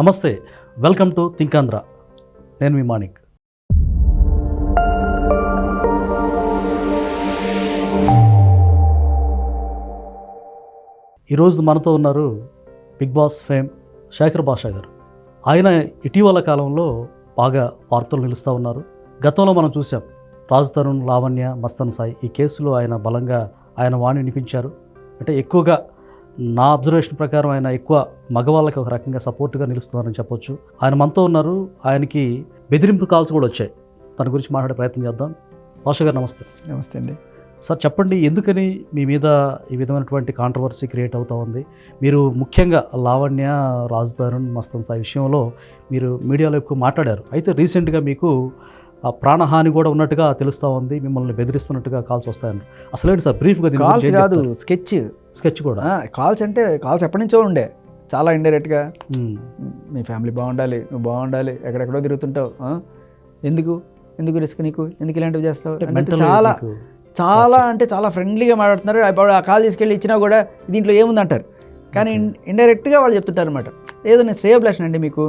నమస్తే, welcome to think Andhra. నేను మీ మాణిక్. ఈరోజు మనతో ఉన్నారు బిగ్ బాస్ ఫేమ్ శేఖర్ భాషా గారు. ఆయన ఇటీవల కాలంలో బాగా వార్తలు నిలుస్తూ ఉన్నారు. గతంలో మనం చూసాం రాజ్ తరుణ్, లావణ్య, మస్తాన్ సాయి ఈ కేసులో ఆయన బలంగా ఆయన వాణి వినిపించారు. అంటే ఎక్కువగా నా అబ్జర్వేషన్ ప్రకారం ఆయన ఎక్కువ మగవాళ్ళకి ఒక రకంగా సపోర్ట్గా నిలుస్తున్నారని చెప్పొచ్చు. ఆయన మనతో ఉన్నారు. ఆయనకి బెదిరింపు కాల్స్ కూడా వచ్చాయి. దాని గురించి మాట్లాడే ప్రయత్నం చేద్దాం. భాషా గారు నమస్తే. నమస్తే అండి. సార్ చెప్పండి, ఎందుకని మీ మీద ఈ విధమైనటువంటి కాంట్రవర్సీ క్రియేట్ అవుతూ ఉంది? మీరు ముఖ్యంగా లావణ్య, రాజ్ తరుణ్, మస్తాన్ సాయి విషయంలో మీరు మీడియాలో ఎక్కువ మాట్లాడారు. అయితే రీసెంట్గా మీకు ప్రాణహాని కూడా ఉన్నట్టుగా తెలుస్తూ ఉంది, మిమ్మల్ని బెదిరిస్తున్నట్టుగా కాల్స్ వస్తాయండి. అసలేంటి సార్ బ్రీఫ్గా? కాల్స్ కాదు, స్కెచ్ కూడా. కాల్స్ అంటే కాల్స్ ఎప్పటి నుంచో ఉండే, చాలా ఇండైరెక్ట్గా. మీ ఫ్యామిలీ బాగుండాలి, నువ్వు బాగుండాలి, ఎక్కడెక్కడో తిరుగుతుంటావు, ఎందుకు రిస్క్, నీకు ఎందుకు ఇలాంటివి చేస్తావు అంటే చాలా ఫ్రెండ్లీగా మాట్లాడుతున్నారు. ఇప్పుడు ఆ కాల్ తీసుకెళ్ళి ఇచ్చినా కూడా దీంట్లో ఏముందంటారు, కానీ ఇండైరెక్ట్గా వాళ్ళు చెప్తుంటారు అనమాట. ఏదో నేను శ్రేయోభిలాషణ అండి మీకు,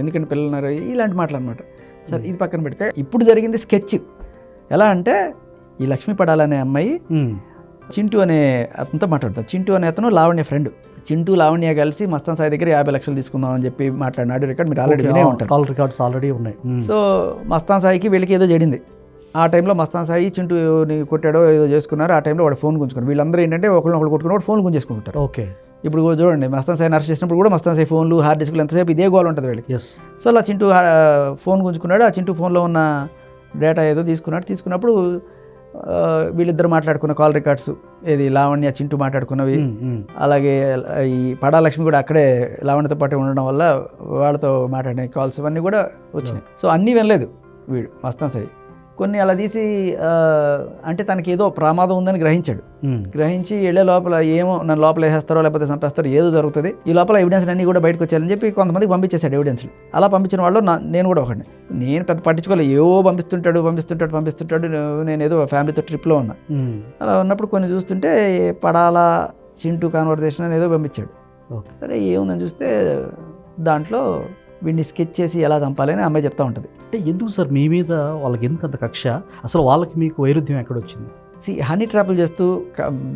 ఎందుకంటే పిల్లలు ఉన్నారు, ఇలాంటి మాటలు అనమాట. సరే ఇది పక్కన పెడితే ఇప్పుడు జరిగింది స్కెచ్. ఎలా అంటే ఈ లక్ష్మీ పడాలనే అమ్మాయి చింటూ అనే అతనితో మాట్లాడుతారు. చింటూ అనే అతను లావణ్య ఫ్రెండ్. చింటూ లావణ్య కలిసి మస్తాన్ సాయి దగ్గర 50 లక్షలు తీసుకుందాం అని చెప్పి మాట్లాడినాడు. రికార్డ్ మీరు ఆల్రెడీ వినే ఉంటారు. కాల్ రికార్డ్స్ ఆల్రెడీ ఉన్నాయి. సో మస్తాన్ సాయికి వీళ్ళకి ఏదో జరిగింది. ఆ టైంలో మస్తాన్ సాయి చింటూని కొట్టాడో ఏదో చేసుకున్నారు. ఆ టైంలో వాడు ఫోన్ గుంజుకున్నారు. వీళ్ళందరూ ఏంటంటే ఒకళ్ళు కొట్టుకుని వాడు ఫోన్ గుంజేసుకుంటారు. ఓకే, ఇప్పుడు చూడండి, మస్తాన్ సాయి అరెస్ట్ చేసినప్పుడు కూడా మస్తాన్ సాయి ఫోన్లు, హార్డ్ డిస్క్లు ఎంతసేపు ఇదే గోల్ ఉంటుంది వీళ్ళకి. సో అలా చింటూ ఫోన్ గుంజుకున్నాడు. ఆ చింటూ ఫోన్లో ఉన్న డేటా ఏదో తీసుకున్నప్పుడు వీళ్ళిద్దరు మాట్లాడుకున్న కాల్ రికార్డ్స్, ఏది లావణ్య చింటూ మాట్లాడుకున్నవి, అలాగే ఈ పడా లక్ష్మి కూడా అక్కడే లావణ్యతో పాటు ఉండడం వల్ల వాళ్ళతో మాట్లాడిన కాల్స్ ఇవన్నీ కూడా వచ్చినాయి. సో అన్నీ వినలేదు వీడు మస్తాన్ సాయి. కొన్ని అలా తీసి అంటే తనకి ఏదో ప్రమాదం ఉందని గ్రహించి వెళ్ళే లోపల ఏమో నన్ను లోపల వేసేస్తారో లేకపోతే చంపేస్తారో ఏదో జరుగుతుంది, ఈ లోపల ఎవిడెన్స్ అన్నీ కూడా బయటకు వచ్చాయని చెప్పి కొంతమందికి పంపించేశాడు ఎవిడెన్స్లు. అలా పంపించిన వాళ్ళు నేను కూడా ఒకటి. నేను పెద్ద పట్టించుకోలేదు, ఏవో పంపిస్తుంటాడు. నేను ఏదో ఫ్యామిలీతో ట్రిప్లో ఉన్నా. అలా ఉన్నప్పుడు కొన్ని చూస్తుంటే పడాల చింటూ కాన్వర్జేషన్ అని ఏదో పంపించాడు. సరే ఏముందని చూస్తే దాంట్లో వీడిని స్కెచ్ చేసి ఎలా చంపాలని అమ్మాయి చెప్తా ఉంటుంది. అంటే ఎందుకు సార్ మీ మీద వాళ్ళకి ఎందుకు అంత కక్ష? అసలు వాళ్ళకి మీకు వైరుధ్యం ఎక్కడొచ్చింది? హనీ ట్రాపులు చేస్తూ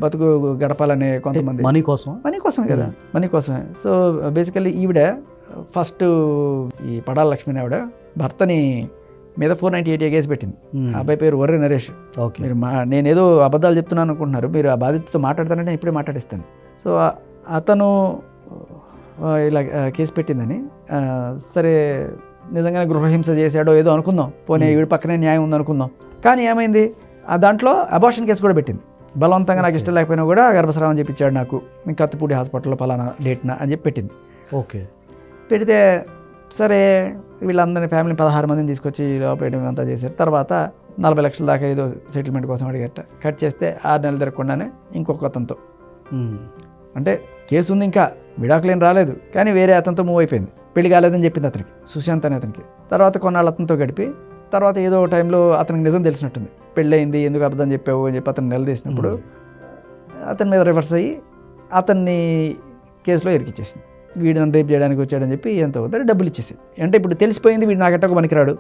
బతుకు గడపాలనే కొంతమంది, మనీ కోసమే కదా, మనీ కోసమే. సో బేసికల్లీ ఈవిడ ఫస్ట్ ఈ పడాల లక్ష్మిని ఆవిడ భర్తని మీద 498 కేసు పెట్టింది. అబ్బాయి పేరు వర్రి నరేష్. మీరు నేనేదో అబద్ధాలు చెప్తున్నాను అనుకుంటున్నారు, మీరు ఆ బాధితుతో మాట్లాడతానంటే నేను ఇప్పుడే మాట్లాడిస్తాను. సో అతను ఇలా కేసు పెట్టిందని, సరే నిజంగానే గృహహింస చేశాడో ఏదో అనుకుందాం, పోనీ వీడి పక్కనే న్యాయం ఉందనుకుందాం. కానీ ఏమైంది, ఆ దాంట్లో అబార్షన్ కేసు కూడా పెట్టింది. బలవంతంగా నాకు ఇష్టం లేకపోయినా కూడా గర్భస్రావం చేయించాడు నాకు, కత్తిపూడి హాస్పిటల్లో పలానా డేట్న అని చెప్పి పెట్టింది. ఓకే, పెడితే సరే వీళ్ళందరినీ ఫ్యామిలీ 16 మందిని తీసుకొచ్చి లోపల అంతా చేశారు. తర్వాత 40 లక్షల దాకా ఏదో సెటిల్మెంట్ కోసం అడిగట. కట్ చేస్తే 6 నెలలు తిరగకుండానే ఇంకొక అతనితో, అంటే కేసు ఉంది, ఇంకా విడాకులేం రాలేదు, కానీ వేరే అతనితో మూవ్ అయిపోయింది. పెళ్లి కాలేదని చెప్పింది అతనికి, సుశాంత్ అనే అతనికి. తర్వాత కొన్నాళ్ళు అతనితో గడిపి తర్వాత ఏదో టైంలో అతనికి నిజం తెలిసినట్టుంది, పెళ్ళయింది, ఎందుకు అబద్ధం చెప్పావు అని చెప్పి అతను నిలదీసినప్పుడు అతని మీద రివర్స్ అయ్యి అతన్ని కేసులో ఇరికిచ్చేసింది. వీడు నన్ను రేప్ చేయడానికి వచ్చాడని చెప్పి ఎంతో అవుతారు డబ్బులు ఇచ్చేసి. అంటే ఇప్పుడు తెలిసిపోయింది వీడు నాకు ఎట్టకు పనికిరాడు,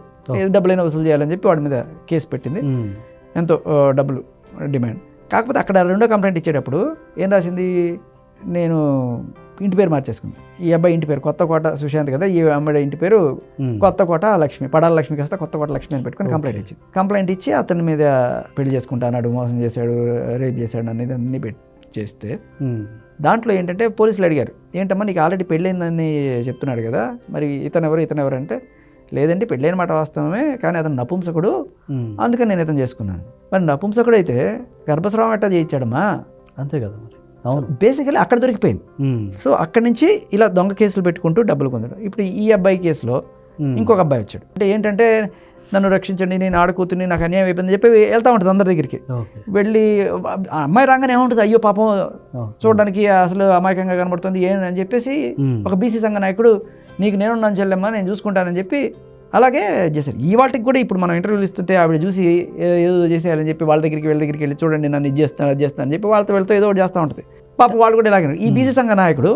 డబ్బులైనా వసూలు చేయాలని చెప్పి వాడి మీద కేసు పెట్టింది. ఎంతో డబ్బులు డిమాండ్. కాకపోతే అక్కడ 2వ కంప్లైంట్ ఇచ్చేటప్పుడు ఏం రాసింది, నేను ఇంటి పేరు మార్చేసుకుంది. ఈ అబ్బాయి ఇంటి పేరు కొత్తకోట సుశాంత్ కదా, ఈ అమ్మాయి ఇంటి పేరు కొత్తకోట లక్ష్మి, పడాల లక్ష్మి కాస్త కొత్తకోట లక్ష్మి అని పెట్టుకుని కంప్లైంట్ ఇచ్చి అతని మీద పెళ్లి చేసుకుంటాడు, మోసం చేశాడు, రేప్ చేశాడు అనేది అన్ని చేస్తే దాంట్లో ఏంటంటే పోలీసులు అడిగారు, ఏంటమ్మా నీకు ఆల్రెడీ పెళ్ళైందని చెప్తున్నాడు కదా, మరి ఇతను ఎవరు అంటే, లేదండి పెళ్ళైన మాట వాస్తవమే, కానీ అతను నపుంసకుడు, అందుకని నేను ఇతను చేసుకున్నాను. మరి నపుంసకుడు అయితే గర్భస్రావం ఎట్టా చేయించాడమ్మా, అంతే కదా మరి. బేసికలీ అక్కడ దొరికిపోయింది. సో అక్కడి నుంచి ఇలా దొంగ కేసులు పెట్టుకుంటూ డబ్బులు పొందడం. ఇప్పుడు ఈ అబ్బాయి కేసులో ఇంకొక అబ్బాయి వచ్చాడు. అంటే ఏంటంటే నన్ను రక్షించండి, నేను ఆడుకూతుని, నాకు అన్యాయం అయిపోయిందని చెప్పి వెళ్తూ ఉంటుంది అందరి దగ్గరికి. వెళ్ళి ఆ అమ్మాయి రాగానే ఏముంటుంది, అయ్యో పాపం చూడడానికి అసలు అమాయకంగా కనబడుతుంది అని చెప్పేసి ఒక బీసీ సంఘ నాయకుడు, నీకు నేనున్నాను చెల్లెమ్మా, నేను చూసుకుంటానని చెప్పి అలాగే చేశారు. ఈ వాటికి కూడా ఇప్పుడు మనం ఇంటర్వ్యూలు ఇస్తుంటే ఆవిడ చూసి ఏదో చేసేయాలని చెప్పి వాళ్ళ దగ్గరికి వెళ్ళి చూడండి నన్ను ఇది చేస్తాను అది చేస్తాను అని చెప్పి వాళ్ళతో ఏదో ఒకటి చేస్తూ ఉంటుంది. పాప వాళ్ళు కూడా ఇలాగే. ఈ బీసీ సంఘ నాయకుడు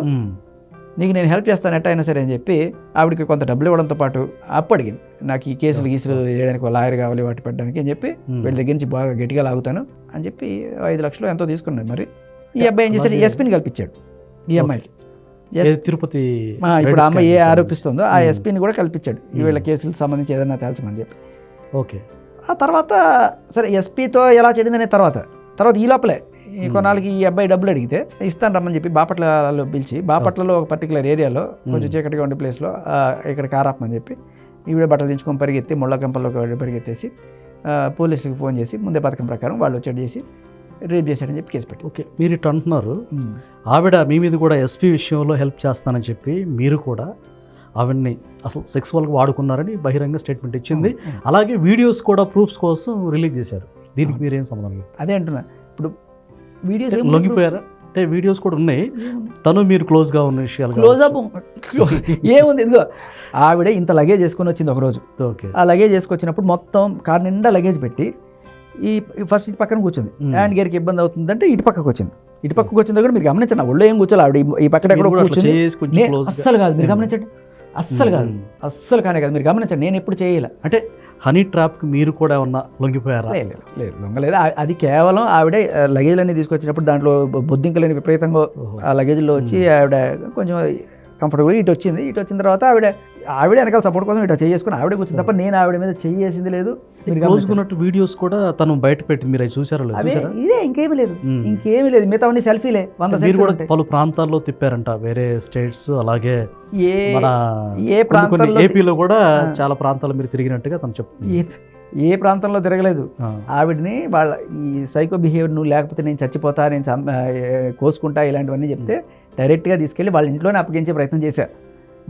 నీకు నేను హెల్ప్ చేస్తాను ఎట్ట అయినా సరే అని చెప్పి ఆవిడకి కొంత డబ్బులు ఇవ్వడంతో పాటు అప్పు అడిగింది, నాకు ఈ కేసులు గీసులు చేయడానికి ఒక లాయర్ కావాలి వాటి పెట్టడానికి అని చెప్పి వీళ్ళ దగ్గర నుంచి బాగా గట్టిగా లాగుతాను అని చెప్పి 5 లక్షలు ఎంతో తీసుకున్నాడు. మరి ఈ అబ్బాయి ఏం చేశాడు, ఎస్పీని కల్పించాడు ఈ అమ్మాయికి. తిరుపతి ఇప్పుడు ఆ అమ్మాయి ఏ ఆరోపిస్తుందో ఆ ఎస్పీని కూడా కల్పించాడు వీళ్ళ కేసులకు సంబంధించి ఏదైనా తేల్చమని చెప్పి. ఓకే. ఆ తర్వాత సరే ఎస్పీతో ఎలా చెడిందనే తర్వాత ఈ లోపలే ఈ కొన్నాళ్ళకి ఈ అబ్బాయి డబ్బులు అడిగితే ఇస్తాను రమ్మని చెప్పి బాపట్లలో పిలిచి, బాపట్లలో ఒక పర్టికులర్ ఏరియాలో కొంచెం చీకటిగా ఉండే ప్లేస్లో ఇక్కడ కారాపమని చెప్పి ఈవిడ బట్టలు దించుకొని పరిగెత్తి ముళ్ళకంపల్లోకి పరిగెత్తేసి పోలీసులకు ఫోన్ చేసి ముందే పథకం ప్రకారం వాళ్ళు వచ్చేది చేసి రేప్ చేశాడని చెప్పి కేసు పెట్టి. ఓకే, మీరు ఇట్లా అంటున్నారు, ఆవిడ మీ మీద కూడా ఎస్పీ విషయంలో హెల్ప్ చేస్తానని చెప్పి మీరు కూడా ఆవిడ్ని అసలు సెక్సువల్గా వాడుకున్నారని బహిరంగ స్టేట్మెంట్ ఇచ్చింది. అలాగే వీడియోస్ కూడా ప్రూఫ్స్ కోసం రిలీజ్ చేశారు. దీనికి మీరేం సంబంధం? అదే అంటున్నా, ఇప్పుడు వీడియోస్ లొంగిపోయారా అంటే వీడియోస్ కూడా ఉన్నాయి, తను మీరు క్లోజ్గా ఉన్న విషయాలు క్లోజప్ ఏముంది. ఇదిగో ఆవిడ ఇంత లగేజ్ చేసుకొని వచ్చింది ఒకరోజు. ఓకే. ఆ లగేజ్ చేసుకొచ్చినప్పుడు మొత్తం కారు నిండా లగేజ్ పెట్టి ఈ ఫస్ట్ ఇటు పక్కన కూర్చుంది. హ్యాండ్ గేర్కి ఇబ్బంది అవుతుందంటే ఇటు పక్కకు వచ్చింది. ఇటు పక్కకు వచ్చింది కూడా మీరు గమనించండి, ఒళ్ళో ఏం కూర్చోాలి ఆవిడ ఈ పక్కన ఎక్కడ కూర్చుంది. అస్సలు కాదు, మీరు గమనించండి, అస్సలు కాదు, అస్సలు కానే కాదు, మీరు గమనించండి. నేను ఎప్పుడు చేయాలి అంటే హనీ ట్రాప్కి మీరు కూడా ఏమన్నా లొంగిపోయారా? లేదు, లొంగలేదు. అది కేవలం ఆవిడే లగేజ్లన్నీ తీసుకొచ్చినప్పుడు దాంట్లో బొద్దింకలని విపరీతంగా ఆ లగేజ్లో వచ్చి ఆవిడ కొంచెం కంఫర్టబుల్ ఇటు వచ్చింది. ఇటు వచ్చిన తర్వాత ఆవిడ వెనకాల సపోర్ట్ కోసం ఇటు చేసుకుని ఆవిడ కూర్చుంది తప్ప నేను ఆవిడ మీద చేసింది లేదు. క్లోజ్కున్నట్టు వీడియోస్ కూడా తను బయట పెట్టి మీరు అవి చూసారా? ఇదే ఇంకేమీ లేదు, మిగతా అన్ని సెల్ఫీలే. 100 మీరు కూడా పలు ప్రాంతాల్లో తిప్పారంట, వేరే స్టేట్స్, అలాగే ఏ ప్రాంతంలో ఏపీలో కూడా చాలా ప్రాంతాలు మీరు తిరిగినట్టుగా తను చెప్తుంది. ఏ ప్రాంతంలో తిరగలేదు. ఆవిడని వాళ్ళ ఈ సైకో బిహేవియర్, నువ్వు లేకపోతే నేను చచ్చిపోతా, నేను కోసుకుంటా, ఇలాంటివన్నీ చెప్తే డైరెక్ట్గా తీసుకెళ్ళి వాళ్ళ ఇంట్లోనే అప్పగించే ప్రయత్నం చేశారు.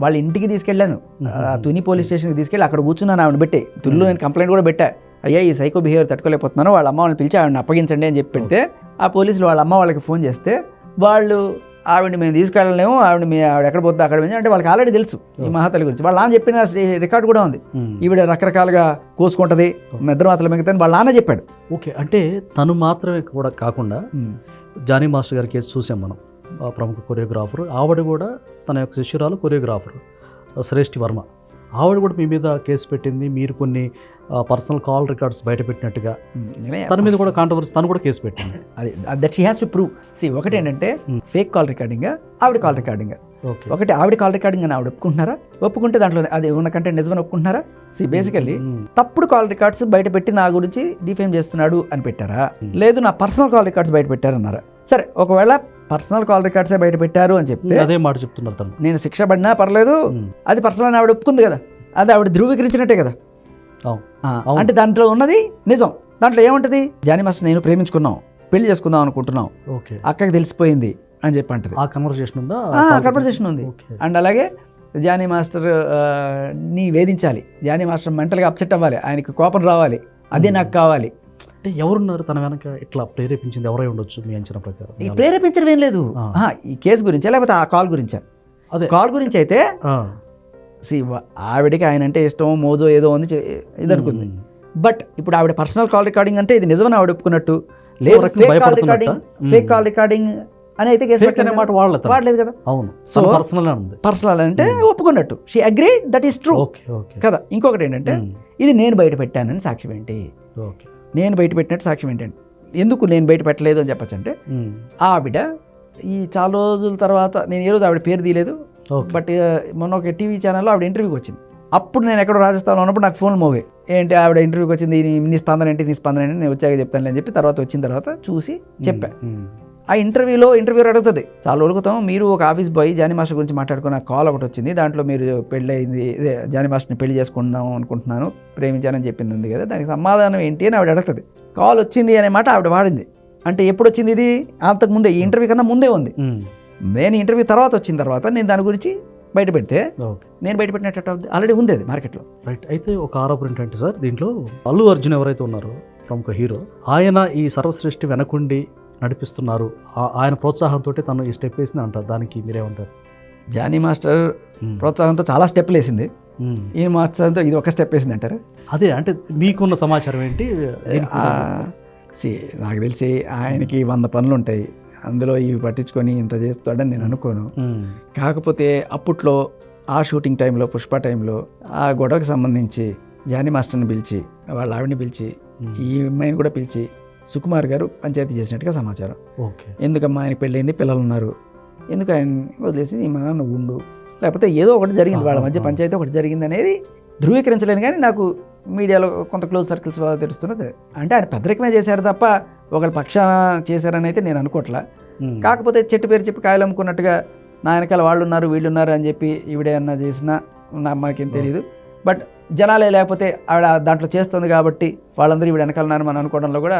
వాళ్ళ ఇంటికి తీసుకెళ్ళాను, తుని పోలీస్ స్టేషన్కి తీసుకెళ్ళి అక్కడ కూర్చున్నాను. ఆవిడ పెట్టి తునిలో నేను కంప్లైంట్ కూడా పెట్టా, అయ్యా ఈ సైకో బిహేవియర్ తట్టుకోలేకపోతున్నాను, వాళ్ళ అమ్మ వాళ్ళని పిలిచి ఆవిడని అప్పగించండి అని చెప్పి పెడితే ఆ పోలీసులు వాళ్ళ అమ్మ వాళ్ళకి ఫోన్ చేస్తే వాళ్ళు ఆవిడని మేము తీసుకెళ్ళలేము, ఆవిడ ఎక్కడ పోతే అక్కడ అంటే వాళ్ళకి ఆల్రెడీ తెలుసు ఈ మహాతల్లి గురించి. వాళ్ళ నాన్న చెప్పిన రికార్డు కూడా ఉంది, ఈవిడ రకరకాలుగా కోసుకుంటుంది, నిద్రమాతలు మిగతాని వాళ్ళ నాన్న చెప్పాడు. ఓకే, అంటే తను మాత్రమే కూడా కాకుండా జానీ మాస్టర్ గారి కేసు చూసాం మనం, ప్రముఖ కొరియోగ్రాఫర్, ఆవిడ కూడా తన యొక్క శిష్యురాలు కొరియోగ్రాఫర్ శ్రేష్ఠి వర్మ, ఆవిడ కూడా మీ మీద కేసు పెట్టింది. మీరు కొన్ని పర్సనల్ కాల్ రికార్డ్స్ బయట పెట్టినట్టుగా తన మీద కూడా కాంట్రవర్సీ, తను కూడా కేసు పెట్టింది. అది that she has to prove. ఒకటి ఏంటంటే ఫేక్ కాల్ రికార్డింగ్, ఆవిడ కాల్ రికార్డింగ్. ఒకటి ఆవిడ కాల్ రికార్డింగ్ అని ఆవిడ ఒప్పుకుంటున్నారా? ఒప్పుకుంటే దాంట్లో అది ఉన్న కంటెంట్ నిజమని ఒప్పుకుంటున్నారా? బేసికల్లీ తప్పుడు కాల్ రికార్డ్స్ బయట పెట్టి నా గురించి డిఫేమ్ చేస్తున్నాడు అని పెట్టారా, లేదు నా పర్సనల్ కాల్ రికార్డ్స్ బయట పెట్టారన్నారా? సరే, ఒకవేళ పర్సనల్ కాల్ రికార్డ్సే బయట పెట్టారు అని చెప్తే అదే మాట చెప్తున్నారు తను, నేను శిక్ష పడినా పర్లేదు, అది పర్సనల్ అని ఆవిడ ఒప్పుకుంది కదా, అది ఆవిడ ధృవీకరించినట్టే కదా. అంటే దాంట్లో ఉన్నది నిజం. దాంట్లో ఏముంటది, జానీ మాస్టర్ నేను ప్రేమించుకున్నాం, పెళ్లి చేసుకుందాం అనుకుంటున్నాం, అక్కకి తెలిసిపోయింది అని చెప్పి అంటది. ఆ కన్వర్సేషన్ ఉందా? కన్వర్సేషన్ ఉంది. అండ్ అలాగే జానీ మాస్టర్ నీ వేధించాలి, జానీ మాస్టర్ మెంటల్గా అప్సెట్ అవ్వాలి, ఆయనకి కోపం రావాలి, అదే నాకు కావాలి. అంటే ఎవరున్నారు తన వెనక ఇట్లా ప్రేరేపించింది? ఎవరై ఉండొచ్చు మీ అంచనా ప్రకారం? ఈ ప్రేరేపించడం ఏం లేదు, ఈ కేసు గురించా లేకపోతే ఆ కాల్ గురించా? అదే కాల్ గురించి అయితే ఆవిడకి ఆయన అంటే ఇష్టం, మోజో ఏదో ఉంది ఇది అనుకుంది. బట్ ఇప్పుడు ఆవిడ పర్సనల్ కాల్ రికార్డింగ్ అంటే ఇది నిజమని ఆవిడ ఒప్పుకున్నట్టు లేదు. ఫేక్ కాల్ రికార్డింగ్ అని అయితే కేసు వాడలేదు కదా. అవును, సో పర్సనల్ అంటే ఒప్పుకున్నట్టు, she agree that is true కదా. ఇంకొకటి ఏంటంటే ఇది నేను బయట పెట్టానని సాక్ష్యం ఏంటి? నేను బయట పెట్టినట్టు సాక్ష్యం ఏంటంటే, ఎందుకు నేను బయట పెట్టలేదు అని చెప్పచ్చు అంటే, ఆవిడ ఈ చాలా రోజుల తర్వాత, నేను ఏ రోజు ఆవిడ పేరు తీయలేదు, బట్ మొన్న ఒక టీవీ ఛానల్లో ఆవిడ ఇంటర్వ్యూకి వచ్చింది. అప్పుడు నేను ఎక్కడో రాజస్థాన్లో ఉన్నప్పుడు నాకు ఫోన్ మోగే, ఏంటి ఆవిడ ఇంటర్వ్యూకి వచ్చింది, నీ స్పందన ఏంటి, నీ స్పందన ఏంటి, నేను వచ్చాక చెప్తాను అని చెప్పి తర్వాత వచ్చిన తర్వాత చూసి చెప్పా. ఆ ఇంటర్వ్యూర్ అడుగుతుంది, చాలా అడుగుతాం, మీరు ఒక ఆఫీస్ బాయ్ జానీ మాస్టర్ గురించి మాట్లాడుకున్న కాల్ ఒకటి వచ్చింది, దాంట్లో మీరు పెళ్ళి అయింది, ఇదే జానీ మాస్టర్ని పెళ్లి చేసుకుందాం అనుకుంటున్నాను, ప్రేమించానని చెప్పింది ఉంది కదా, దానికి సమాధానం ఏంటి అని ఆవిడ అడుగుతుంది. కాల్ వచ్చింది అనే మాట ఆవిడ వాడింది. అంటే ఎప్పుడు వచ్చింది ఇది? అంతకు ముందే, ఈ ఇంటర్వ్యూ కన్నా ముందే ఉంది. నేను ఇంటర్వ్యూ తర్వాత వచ్చిన తర్వాత నేను దాని గురించి బయట పెడితే నేను బయట పెట్టినట్టు ఆల్రెడీ ఉంది అది మార్కెట్లో. రైట్. అయితే ఒక ఆరోపణ ఏంటంటే సార్, దీంట్లో అల్లు అర్జున్ ఎవరైతే ఉన్నారో ప్రముఖ హీరో, ఆయన ఈ సర్వశ్రేష్ఠి వెనకుండి నడిపిస్తున్నారు, ఆయన ప్రోత్సాహంతో తను ఈ స్టెప్ వేసింది అంటారు, దానికి మీరేమంటారు? జానీ మాస్టర్ ప్రోత్సాహంతో చాలా స్టెప్లు వేసింది, ఈ మాస్టర్తో ఇది ఒక స్టెప్ వేసింది అంటారు. అదే, అంటే మీకున్న సమాచారం ఏంటి? నాకు తెలిసి ఆయనకి 100 పనులు ఉంటాయి, అందులో ఇవి పట్టించుకొని ఇంత చేస్తాడని నేను అనుకోను. కాకపోతే అప్పట్లో ఆ షూటింగ్ టైంలో, పుష్ప టైంలో ఆ గొడవకు సంబంధించి జానీ మాస్టర్ని పిలిచి, వాళ్ళ ఆవిడని పిలిచి, ఈ అమ్మాయిని కూడా పిలిచి సుకుమార్ గారు పంచాయతీ చేసినట్టుగా సమాచారం. ఎందుకమ్మా ఆయన పెళ్ళైంది, పిల్లలు ఉన్నారు, ఎందుకు ఆయన వదిలేసి మా నాన్న ఉండు, లేకపోతే ఏదో ఒకటి జరిగింది, వాళ్ళ మధ్య పంచాయతీ ఒకటి జరిగింది అనేది ధృవీకరించలేను. కానీ నాకు మీడియాలో కొంత క్లోజ్ సర్కిల్స్ వల్ల తెలుస్తున్నది. అంటే ఆయన పెద్దరికమే చేశారు తప్ప ఒకళ్ళ పక్షాన చేశారని అయితే నేను అనుకోవట్లా. కాకపోతే చెట్టు పేరు చెప్పి కాయలు అమ్ముకున్నట్టుగా నా వెనకాల వాళ్ళు ఉన్నారు, వీళ్ళు ఉన్నారు అని చెప్పి ఈవిడే అన్నా చేసినా మాకేం తెలియదు. బట్ జనాలే లేకపోతే ఆవిడ దాంట్లో చేస్తుంది కాబట్టి వాళ్ళందరూ ఈవిడ వెనకాల ఉన్నారు మనం అనుకోవడంలో కూడా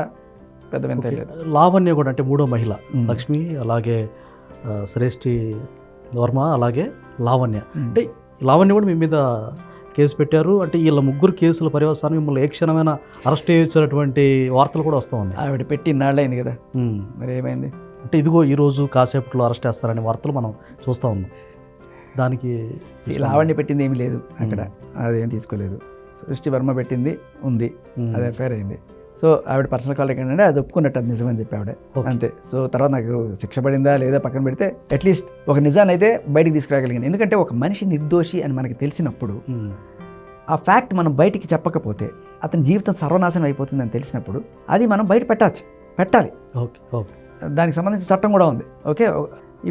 పెద్ద వింత లేదు. లావణ్య కూడా అంటే మూడో మహిళ, లక్ష్మి, అలాగే శ్రేష్ఠి వర్మ, అలాగే లావణ్య. అంటే లావణ్య కూడా మీ మీద కేసు పెట్టారు. అంటే వీళ్ళ ముగ్గురు కేసుల పర్యవసానం మిమ్మల్ని ఏ క్షణమైన అరెస్ట్ చేయించినటువంటి వార్తలు కూడా వస్తూ ఉన్నాయి. ఆవిడ పెట్టి నాళ్ళైంది కదా, మరి ఏమైంది అంటే ఇదిగో ఈరోజు కాసేపట్లో అరెస్ట్ చేస్తారనే వార్తలు మనం చూస్తూ ఉన్నాం. దానికి లావణ్య పెట్టింది ఏమీ లేదు అక్కడ, అదేం తీసుకోలేదు. సృష్టి వర్మ పెట్టింది ఉంది, అది ఎఫ్ఐఆర్ అయింది. సో ఆవిడ పర్సనల్ కాల్ ఏంటంటే అది ఒప్పుకున్నట్టు, అది నిజమని చెప్పి ఆవిడ అంతే. సో తర్వాత నాకు శిక్ష పడిందా లేదా పక్కన పెడితే అట్లీస్ట్ ఒక నిజాన్ని అయితే బయటికి తీసుకురాగలిగింది. ఎందుకంటే ఒక మనిషి నిర్దోషి అని మనకి తెలిసినప్పుడు, ఆ ఫ్యాక్ట్ మనం బయటికి చెప్పకపోతే అతని జీవితం సర్వనాశనం అయిపోతుందని తెలిసినప్పుడు అది మనం బయట పెట్టాలి. దానికి సంబంధించిన చట్టం కూడా ఉంది. ఓకే,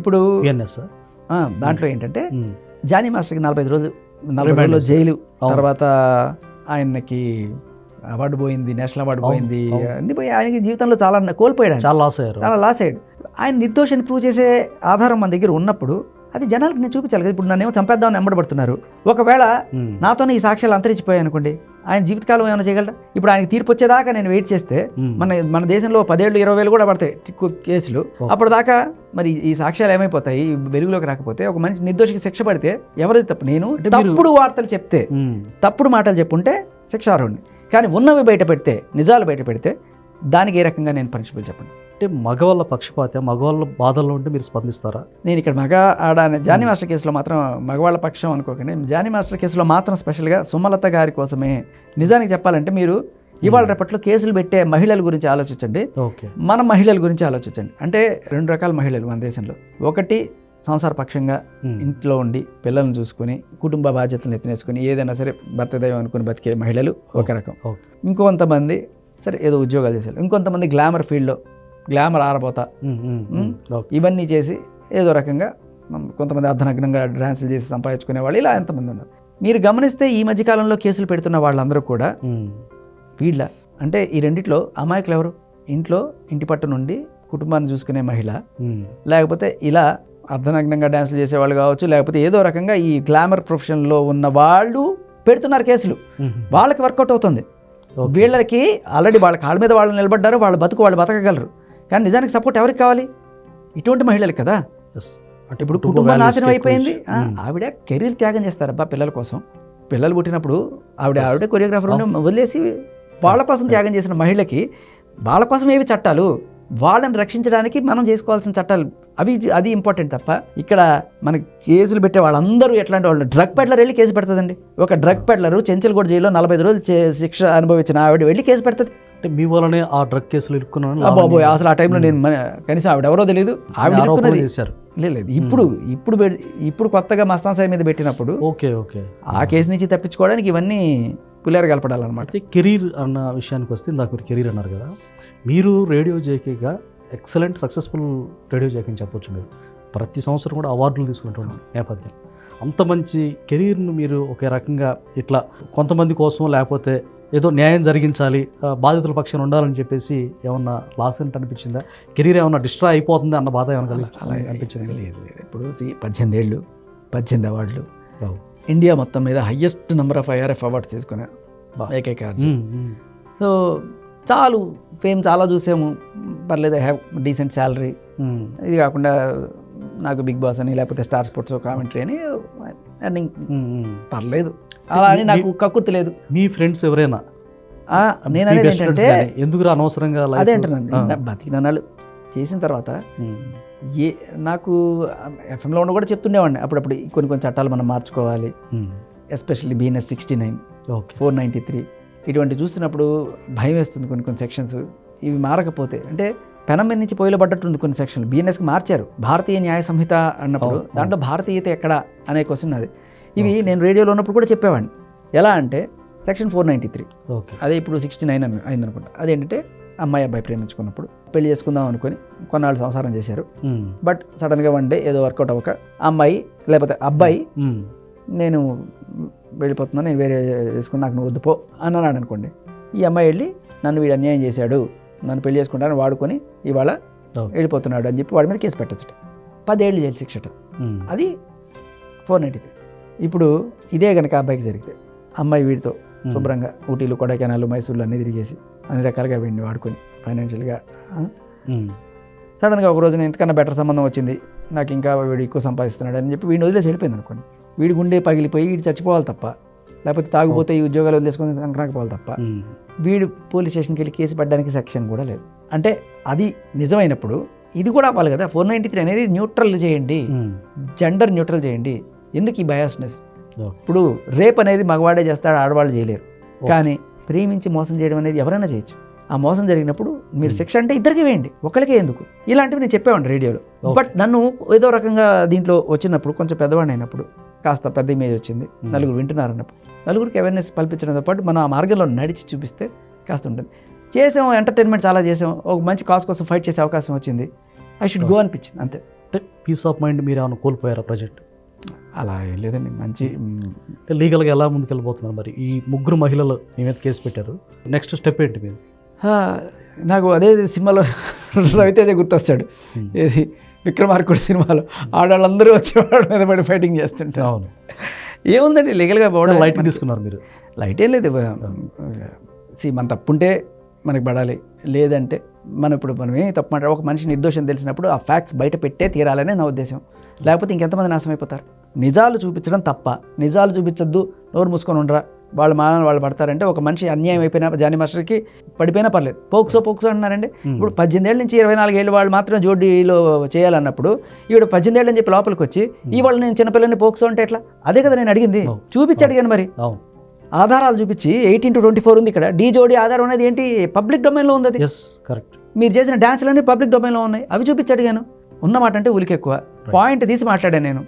ఇప్పుడు దాంట్లో ఏంటంటే జానీ మాస్టర్కి 45 రోజులు జైలు, తర్వాత ఆయనకి అవార్డు పోయింది, నేషనల్ అవార్డు పోయింది, అన్ని పోయి ఆయనకి జీవితంలో చాలా కోల్పోయాడు, చాలా లాస్ అయ్యాడు. ఆయన నిర్దోషాన్ని ప్రూవ్ చేసే ఆధారం మన దగ్గర ఉన్నప్పుడు అది జనాలకు నేను చూపించాలి కదా. ఇప్పుడు నన్నేమో చంపేద్దామని వెంబడబడుతున్నారు. ఒకవేళ నాతోనే ఈ సాక్ష్యాలు అంతరించిపోయాయి అనుకోండి, ఆయన జీవితకాలం ఏమైనా చేయగలరా? ఇప్పుడు ఆయన తీర్పు వచ్చేదాకా నేను వెయిట్ చేస్తే మన దేశంలో 10 ఏళ్ళు 20 వేలు కూడా పడతాయి కేసులు. అప్పటిదాకా మరి ఈ సాక్ష్యాలు ఏమైపోతాయి? వెలుగులోకి రాకపోతే ఒక మనిషి నిర్దోషికి శిక్ష పడితే ఎవరిది తప్పు? నేను తప్పుడు వార్తలు చెప్తే, తప్పుడు మాటలు చెప్పుంటే శిక్షార్హుడిని. కానీ ఉన్నవి బయట పెడితే, నిజాలు బయట పెడితే దానికి ఏ రకంగా నేను పనిషబుల్ చెప్పండి? అంటే మగవాళ్ళ పక్షపాత, మగవాళ్ళ బాధల్లో ఉంటే మీరు స్పందిస్తారా? నేను ఇక్కడ జానీ మాస్టర్ కేసులో మాత్రం మగవాళ్ళ పక్షం అనుకోకండి. జానీ మాస్టర్ కేసులో మాత్రం స్పెషల్గా సుమలత గారి కోసమే. నిజానికి చెప్పాలంటే మీరు ఇవాళ రేపట్లో కేసులు పెట్టే మహిళల గురించి ఆలోచించండి, మన మహిళల గురించి ఆలోచించండి. అంటే 2 రకాల మహిళలు మన దేశంలో. ఒకటి సంసార పక్షంగా ఇంట్లో ఉండి పిల్లల్ని చూసుకుని కుటుంబ బాధ్యతలను ఎత్తినేసుకుని ఏదైనా సరే భర్త దైవం అనుకుని బతికే మహిళలు ఒక రకం. ఇంకొంతమంది సరే ఏదో ఉద్యోగాలు చేశారు. ఇంకొంతమంది గ్లామర్ ఫీల్డ్లో గ్లామర్ ఆరబోతా ఇవన్నీ చేసి ఏదో రకంగా కొంతమంది అర్ధనగ్నంగా డ్యాన్సులు చేసి సంపాదించుకునే వాళ్ళు, ఇలా ఎంతమంది ఉన్నారు. మీరు గమనిస్తే ఈ మధ్యకాలంలో కేసులు పెడుతున్న వాళ్ళందరూ కూడా వీళ్ళ అంటే ఈ రెండిట్లో అమాయకులు ఎవరు? ఇంటి పట్టు నుండి కుటుంబాన్ని చూసుకునే మహిళ, లేకపోతే ఇలా అర్ధనగ్నంగా డ్యాన్సులు చేసేవాళ్ళు కావచ్చు, లేకపోతే ఏదో రకంగా ఈ గ్లామర్ ప్రొఫెషన్లో ఉన్న వాళ్ళు పెడుతున్నారు కేసులు. వాళ్ళకి వర్కౌట్ అవుతుంది. వీళ్ళకి ఆల్రెడీ వాళ్ళ కాళ్ళ మీద వాళ్ళు నిలబడ్డారు, వాళ్ళు బతకగలరు. కానీ నిజానికి సపోర్ట్ ఎవరికి కావాలి? ఇటువంటి మహిళలకు కదా. అంటే ఇప్పుడు కుటుంబం నాశనం అయిపోయింది, ఆవిడ కెరీర్ త్యాగం చేస్తారబ్బా పిల్లల కోసం. పిల్లలు పుట్టినప్పుడు ఆవిడ కొరియోగ్రాఫర్ వదిలేసి వాళ్ళ కోసం త్యాగం చేసిన మహిళకి వాళ్ళ కోసం ఏవి చట్టాలు? వాళ్ళని రక్షించడానికి మనం చేసుకోవాల్సిన చట్టాలు అది ఇంపార్టెంట్ తప్ప ఇక్కడ మనకి కేసులు పెట్టే వాళ్ళందరూ ఎట్లాంటి వాళ్ళు? డ్రగ్ పెడ్లర్ వెళ్ళి కేసు పెడుతుందండి. ఒక డ్రగ్ పెడ్లరు చెంచల్గూడ జైల్లో 45 రోజులు శిక్ష అనుభవించిన ఆవిడ వెళ్ళి కేసు పెడుతుంది. అంటే మీ వల్లనే ఆ డ్రగ్ కేసులు ఇరుక్కున్నాను బాబోయ్. అసలు ఆ టైంలో నేను కనీసం ఆవిడ ఎవరో తెలియదు, ఆవిడ ఇరుక్కున్నది. లేదు ఇప్పుడు కొత్తగా మస్తాన్ సాయి మీద పెట్టినప్పుడు ఆ కేసు నుంచి తప్పించుకోవడానికి ఇవన్నీ పులిహార కలపడాలన్నమాట. కెరీర్ అన్న విషయానికి వస్తే ఇందాక మీరు కెరీర్ అన్నారు కదా, మీరు రేడియో జేకేగా ఎక్సలెంట్ సక్సెస్ఫుల్ రేడియో జాకీ అని చెప్పొచ్చు. మీరు ప్రతి సంవత్సరం కూడా అవార్డులు తీసుకుంటున్నారు నేపథ్యం. అంత మంచి కెరీర్ను మీరు ఒకే రకంగా ఇట్లా కొంతమంది కోసం లేకపోతే ఏదో న్యాయం జరిగించాలి, బాధితుల పక్షాన ఉండాలని చెప్పేసి ఏమన్నా లాస్ అంటే అనిపించిందా? కెరీర్ ఏమన్నా డిస్ట్రాయ్ అయిపోతుంది అన్న బాధ ఏమన్నా అనిపించింది? లేదు. ఇప్పుడు 18 ఏళ్ళు 18 అవార్డులు, ఇండియా మొత్తం మీద highest number of IRF awards తీసుకున్నా ఏకైక. సో చాలు ఫేమ్ చాలా చూసాము, పర్లేదు, హ్యావ్ డీసెంట్ శాలరీ. ఇది కాకుండా నాకు బిగ్ బాస్ అని లేకపోతే స్టార్ స్పోర్ట్స్ కామెంటరీ అని ఎర్నింగ్ పర్లేదు, అలా అని నాకు కక్కుర్తి లేదు. మీ ఫ్రెండ్స్ ఎవరైనా నేను అనేది ఏంటంటే ఎందుకు అనవసరంగా అదే అంటున్నాను, బతికినాళ్ళు చేసిన తర్వాత నాకు ఎఫ్ఎంలో ఉన్న కూడా చెప్తుండేవాడిని అప్పుడప్పుడు కొన్ని చట్టాలు మనం మార్చుకోవాలి, ఎస్పెషల్లీ BNS 69, 493 ఇటువంటి చూస్తున్నప్పుడు భయం వేస్తుంది. కొన్ని సెక్షన్స్ ఇవి మారకపోతే అంటే పెనం మీద నుంచి పొయ్యిలో పడ్డట్టుంది కొన్ని సెక్షన్లు. బిఎన్ఎస్కి మార్చారు. భారతీయ న్యాయ సంహిత అన్నప్పుడు దాంట్లో భారతీయత ఎక్కడ అనే క్వశ్చన్ అది. ఇవి నేను రేడియోలో ఉన్నప్పుడు కూడా చెప్పేవాడిని. ఎలా అంటే సెక్షన్ 493, అదే ఇప్పుడు 69 అయిందనుకుంటా. అదేంటంటే అమ్మాయి అబ్బాయి ప్రేమించుకున్నప్పుడు పెళ్లి చేసుకుందాం అనుకొని కొన్నాళ్ళు సంసారం చేశారు. బట్ సడన్గా వన్ డే ఏదో వర్కౌట్ అవ్వక అమ్మాయి లేకపోతే అబ్బాయి నేను వెళ్ళిపోతున్నాను, నేను వేరే చేసుకుని నాకు నువ్వు వద్దుపో అన్నాడు అనుకోండి. ఈ అమ్మాయి వెళ్ళి నన్ను వీడు అన్యాయం చేశాడు, నన్ను పెళ్లి చేసుకుంటానని వాడుకొని ఇవాళ వెళ్ళిపోతున్నాడు అని చెప్పి వాడి మీద కేసు పెట్టచ్చు. 10 ఏళ్ళు జైలు శిక్షట. అది 493. ఇప్పుడు ఇదే కనుక అబ్బాయికి జరిగితే అమ్మాయి వీడితో శుభ్రంగా ఊటీలు, కొడైకెనాలు, మైసూర్లు అన్నీ తిరిగేసి అన్ని రకాలుగా వీడిని వాడుకొని ఫైనాన్షియల్గా సడన్గా ఒక రోజున ఎంతకన్నా బెటర్ సంబంధం వచ్చింది, నాకు ఇంకా వీడు ఎక్కువ సంపాదిస్తున్నాడు అని చెప్పి వీడిని వదిలేసి వెళ్ళిపోయింది అనుకోండి. వీడి గుండె పగిలిపోయి వీడు చచ్చిపోవాలి తప్ప, లేకపోతే తాగుపోతే ఈ ఉద్యోగాలు వదిలేసుకొని సంక్రాంతిపోవాలి తప్ప వీడు పోలీస్ స్టేషన్కి వెళ్ళి కేసు పెట్టడానికి సెక్షన్ కూడా లేదు. అంటే అది నిజమైనప్పుడు ఇది కూడా అవ్వాలి కదా. 493 అనేది న్యూట్రల్ చేయండి, జెండర్ న్యూట్రల్ చేయండి. ఎందుకు ఈ బయాస్నెస్? ఇప్పుడు రేప్ అనేది మగవాడే చేస్తాడు, ఆడవాళ్ళు చేయలేరు. కానీ ప్రేమించి మోసం చేయడం అనేది ఎవరైనా చేయొచ్చు. ఆ మోసం జరిగినప్పుడు మీరు శిక్ష అంటే ఇద్దరికి వేయండి, ఒకరికే ఎందుకు? ఇలాంటివి నేను చెప్పేవాడిని రేడియోలో. బట్ నన్ను ఏదో రకంగా దీంట్లో వచ్చినప్పుడు కొంచెం పెద్దవాడిని అయినప్పుడు కాస్త పెద్ద ఇమేజ్ వచ్చింది, నలుగురు వింటున్నారు అన్నప్పుడు నలుగురికి అవేర్నెస్ కల్పించడంతో పాటు మనం ఆ మార్గంలో నడిచి చూపిస్తే కాస్త ఉంటుంది. చేసాం, ఎంటర్టైన్మెంట్ చాలా చేసాం, ఒక మంచి కాజ్ కోసం ఫైట్ చేసే అవకాశం వచ్చింది, ఐ షుడ్ గో అనిపించింది అంతే. అంటే పీస్ ఆఫ్ మైండ్ మీరు ఏమైనా కోల్పోయారా ప్రజెంట్? అలా ఏం లేదండి. మంచి లీగల్గా ఎలా ముందుకెళ్ళిపోతున్నారు మరి? ఈ ముగ్గురు మహిళలు మీ మీద కేసు పెట్టారు, నెక్స్ట్ స్టెప్ ఏంటి మీరు? నాకు అదే సినిమాలో రవితేజ గుర్తొస్తాడు. ఏది విక్రమార్కుడు సినిమాలో ఆడవాళ్ళందరూ వచ్చి వాళ్ళ మీద పడి ఫైటింగ్ చేస్తుంటారు. అవును, ఏముందండి లీగల్గా పోవడం. లైట్ తీసుకున్నారు మీరు? లైట్ ఏం లేదు. మన తప్పుంటే మనకి పడాలి, లేదంటే మనం ఏం తప్పు మాట. ఒక మనిషి నిర్దోషం తెలిసినప్పుడు ఆ ఫ్యాక్ట్స్ బయట పెట్టే తీరాలనే నా ఉద్దేశం. లేకపోతే ఇంకెంతమంది నాశనం అయిపోతారు. నిజాలు చూపించడం తప్ప, నిజాలు చూపించద్దు, నోరు మూసుకొని ఉండరా, వాళ్ళ మానాలు వాళ్ళు పడతారంటే ఒక మనిషి అన్యాయం అయిపోయినా జానీ మాస్టర్కి పడిపోయినా పర్లేదు. పోక్సో అంటున్నారండి. ఇప్పుడు 18 ఏళ్ళ నుంచి 24 ఏళ్ళు వాళ్ళు మాత్రం జోడీలో చేయాలన్నప్పుడు ఈవిడ 18 ఏళ్ళని చెప్పి లోపలికి వచ్చి ఈ వాళ్ళు నేను చిన్నపిల్లని పోక్సో అంటే ఎట్లా? అదే కదా నేను అడిగింది, చూపించి అడిగాను. మరి ఆధారాలు చూపించి 18-24 ఉంది ఇక్కడ. డీ జోడీ ఆధారం అనేది ఏంటి? పబ్లిక్ డొమైన్లో ఉంది. అది కరెక్ట్. మీరు చేసిన డాన్స్లన్నీ పబ్లిక్ డొమైన్లో ఉన్నాయి, అవి చూపించి అడిగాను. ఉన్నమాట అంటే ఉలికి ఎక్కువ, పాయింట్ తీసి మాట్లాడాను నేను.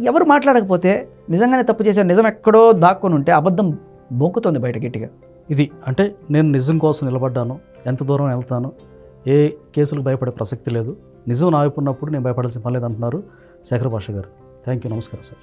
ఎవరు మాట్లాడకపోతే నిజంగానే తప్పు చేశారు, నిజం ఎక్కడో దాక్కొని ఉంటే అబద్ధం బొంకుతుంది బయట గట్టిగా. ఇది అంటే నేను నిజం కోసం నిలబడ్డాను, ఎంత దూరం వెళ్తాను, ఏ కేసులకు భయపడే ప్రసక్తి లేదు, నిజం నా వైపు ఉన్నప్పుడు నేను భయపడాల్సిన పని లేదు అంటున్నారు శేఖర్ భాష గారు. థ్యాంక్ యూ, నమస్కారం సార్.